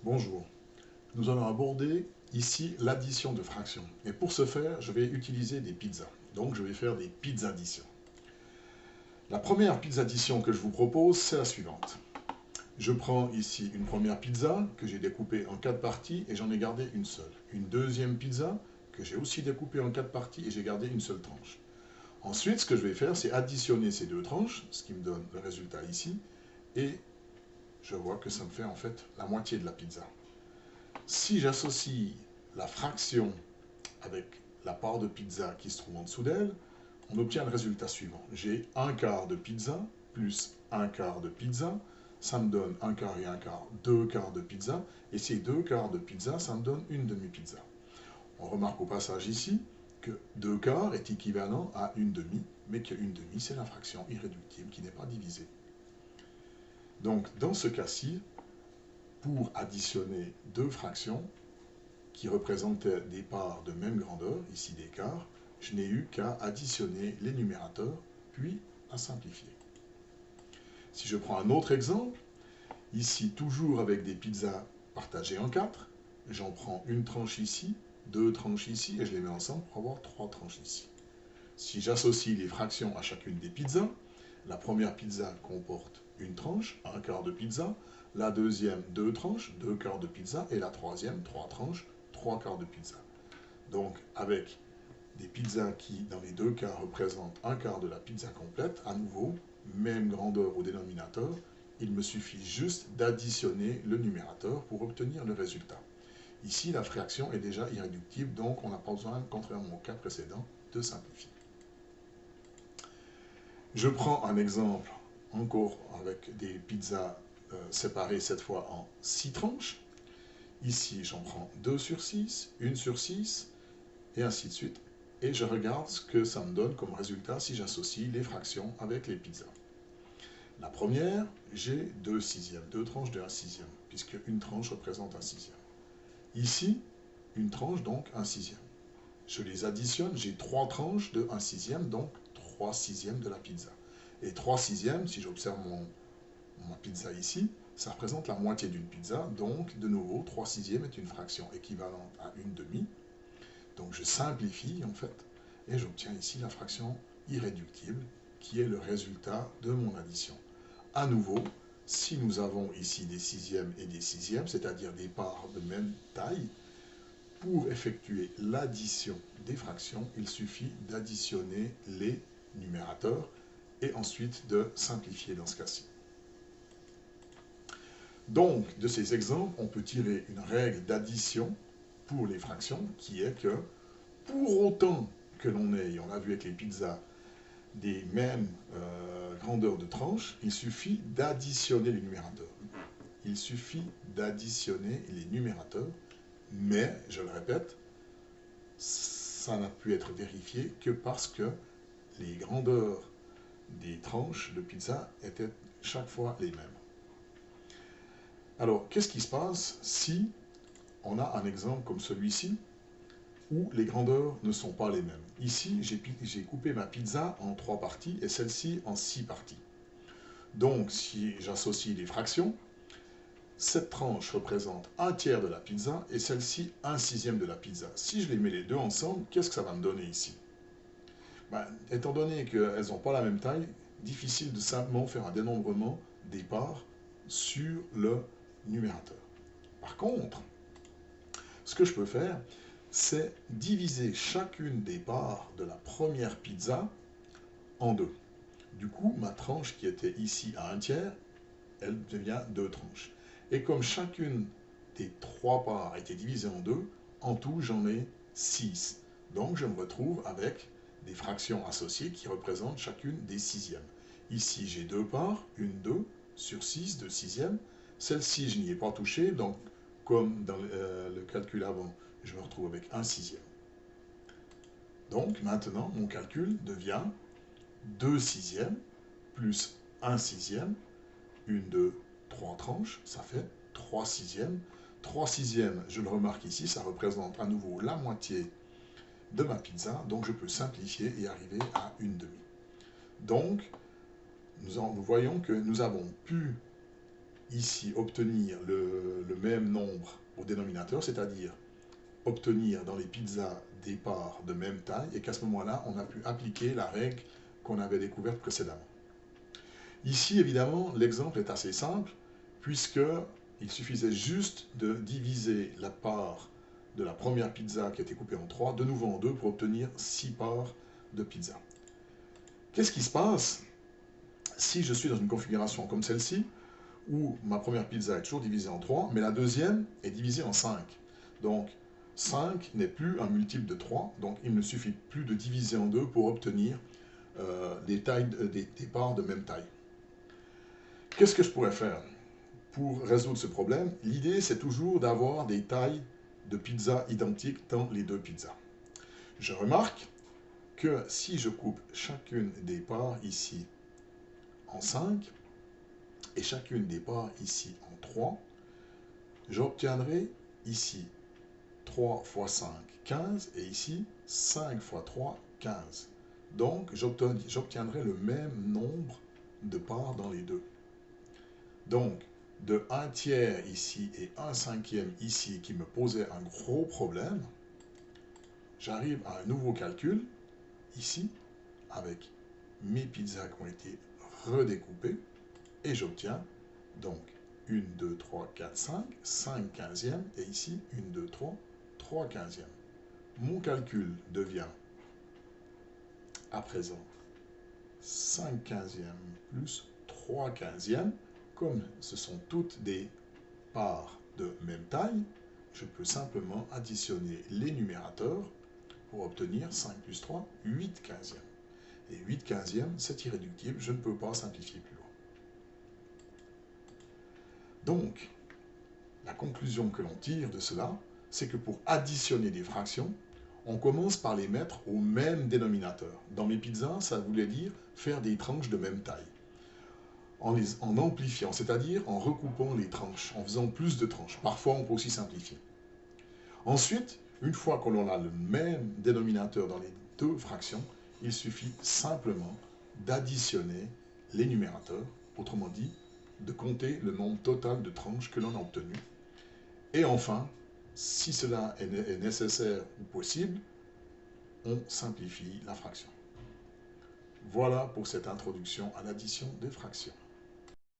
Bonjour, nous allons aborder ici l'addition de fractions. Et pour ce faire, je vais utiliser des pizzas. Donc je vais faire des pizzadditions. La première pizzaddition que je vous propose, c'est la suivante. Je prends ici une première pizza que j'ai découpée en 4 parties et j'en ai gardé une seule. Une deuxième pizza que j'ai aussi découpée en 4 parties et j'ai gardé une seule tranche. Ensuite, ce que je vais faire, c'est additionner ces deux tranches, ce qui me donne le résultat ici, et je vois que ça me fait en fait la moitié de la pizza. Si j'associe la fraction avec la part de pizza qui se trouve en dessous d'elle, on obtient le résultat suivant. J'ai un quart de pizza plus un quart de pizza, ça me donne un quart et un quart, deux quarts de pizza, et ces deux quarts de pizza, ça me donne une demi-pizza. On remarque au passage ici que deux quarts est équivalent à une demi, mais qu'une demi, c'est la fraction irréductible qui n'est pas divisée. Donc, dans ce cas-ci, pour additionner deux fractions qui représentaient des parts de même grandeur, ici des quarts, je n'ai eu qu'à additionner les numérateurs, puis à simplifier. Si je prends un autre exemple, ici toujours avec des pizzas partagées en 4, j'en prends une tranche ici, deux tranches ici, et je les mets ensemble pour avoir trois tranches ici. Si j'associe les fractions à chacune des pizzas, la première pizza comporte une tranche, un quart de pizza, la deuxième, deux tranches, deux quarts de pizza, et la troisième, trois tranches, trois quarts de pizza. Donc, avec des pizzas qui, dans les deux cas, représentent un quart de la pizza complète, à nouveau, même grandeur au dénominateur, il me suffit juste d'additionner le numérateur pour obtenir le résultat. Ici, la fraction est déjà irréductible, donc on n'a pas besoin, contrairement au cas précédent, de simplifier. Je prends un exemple encore avec des pizzas séparées cette fois en 6 tranches. Ici, j'en prends 2 sur 6, 1 sur 6, et ainsi de suite. Et je regarde ce que ça me donne comme résultat si j'associe les fractions avec les pizzas. La première, j'ai 2 sixièmes, 2 tranches de 1 sixième, puisque une tranche représente 1 sixième. Ici, une tranche, donc 1 sixième. Je les additionne, j'ai 3 tranches de 1 sixième, donc 3 sixièmes de la pizza. Et 3 sixièmes, si j'observe ma pizza ici, ça représente la moitié d'une pizza, donc de nouveau, 3 sixièmes est une fraction équivalente à une demi. Donc je simplifie en fait, et j'obtiens ici la fraction irréductible, qui est le résultat de mon addition. À nouveau, si nous avons ici des sixièmes et des sixièmes, c'est-à-dire des parts de même taille, pour effectuer l'addition des fractions, il suffit d'additionner les numérateurs et ensuite de simplifier dans ce cas-ci. Donc, de ces exemples, on peut tirer une règle d'addition pour les fractions qui est que, pour autant que l'on ait, on l'a vu avec les pizzas, des mêmes grandeurs de tranches, il suffit d'additionner les numérateurs. Il suffit d'additionner les numérateurs, mais, je le répète, ça n'a pu être vérifié que parce que les grandeurs des tranches de pizza étaient chaque fois les mêmes. Alors, qu'est-ce qui se passe si on a un exemple comme celui-ci, où les grandeurs ne sont pas les mêmes? Ici, j'ai coupé ma pizza en 3 parties et celle-ci en 6 parties. Donc, si j'associe les fractions, cette tranche représente un tiers de la pizza et celle-ci un sixième de la pizza. Si je les mets les deux ensemble, qu'est-ce que ça va me donner ici? Étant donné qu'elles n'ont pas la même taille, difficile de simplement faire un dénombrement des parts sur le numérateur. Par contre, ce que je peux faire, c'est diviser chacune des parts de la première pizza en deux. Du coup, ma tranche qui était ici à un tiers, elle devient deux tranches. Et comme chacune des trois parts a été divisée en deux, en tout, j'en ai 6. Donc, je me retrouve avec des fractions associées qui représentent chacune des sixièmes. Ici, j'ai deux parts, une 2 sur 6 de sixième. Celle-ci, je n'y ai pas touché, donc comme dans le calcul avant, je me retrouve avec un sixième. Donc maintenant, mon calcul devient 2 sixièmes plus 1 sixième, une, deux, trois tranches, ça fait 3 sixièmes. 3 sixièmes, je le remarque ici, ça représente à nouveau la moitié de ma pizza, donc je peux simplifier et arriver à une demi. Donc, nous voyons que nous avons pu ici obtenir le même nombre au dénominateur, c'est-à-dire obtenir dans les pizzas des parts de même taille, et qu'à ce moment-là, on a pu appliquer la règle qu'on avait découverte précédemment. Ici, évidemment, l'exemple est assez simple, puisqu'il suffisait juste de diviser la part de la première pizza qui a été coupée en 3, de nouveau en 2, pour obtenir 6 parts de pizza. Qu'est-ce qui se passe si je suis dans une configuration comme celle-ci, où ma première pizza est toujours divisée en 3, mais la deuxième est divisée en 5. Donc, 5 n'est plus un multiple de 3, donc il ne suffit plus de diviser en 2 pour obtenir des parts de même taille. Qu'est-ce que je pourrais faire pour résoudre ce problème? L'idée, c'est toujours d'avoir des tailles de pizza identiques dans les deux pizzas. Je remarque que si je coupe chacune des parts ici en 5 et chacune des parts ici en 3, j'obtiendrai ici 3 fois 5, 15, et ici 5 fois 3, 15. Donc j'obtiendrai le même nombre de parts dans les deux. Donc de 1 tiers ici et 1 cinquième ici qui me posait un gros problème, j'arrive à un nouveau calcul ici avec mes pizzas qui ont été redécoupées et j'obtiens donc 1, 2, 3, 4, 5, 5 quinzièmes, et ici 1, 2, 3, 3 quinzièmes. Mon calcul devient à présent 5 quinzièmes plus 3 quinzièmes. Comme ce sont toutes des parts de même taille, je peux simplement additionner les numérateurs pour obtenir 5 plus 3, 8 quinzièmes. Et 8 quinzièmes, c'est irréductible, je ne peux pas simplifier plus loin. Donc, la conclusion que l'on tire de cela, c'est que pour additionner des fractions, on commence par les mettre au même dénominateur. Dans mes pizzas, ça voulait dire faire des tranches de même taille. En amplifiant, c'est-à-dire en recoupant les tranches, en faisant plus de tranches. Parfois, on peut aussi simplifier. Ensuite, une fois que l'on a le même dénominateur dans les deux fractions, il suffit simplement d'additionner les numérateurs, autrement dit, de compter le nombre total de tranches que l'on a obtenu. Et enfin, si cela est nécessaire ou possible, on simplifie la fraction. Voilà pour cette introduction à l'addition des fractions.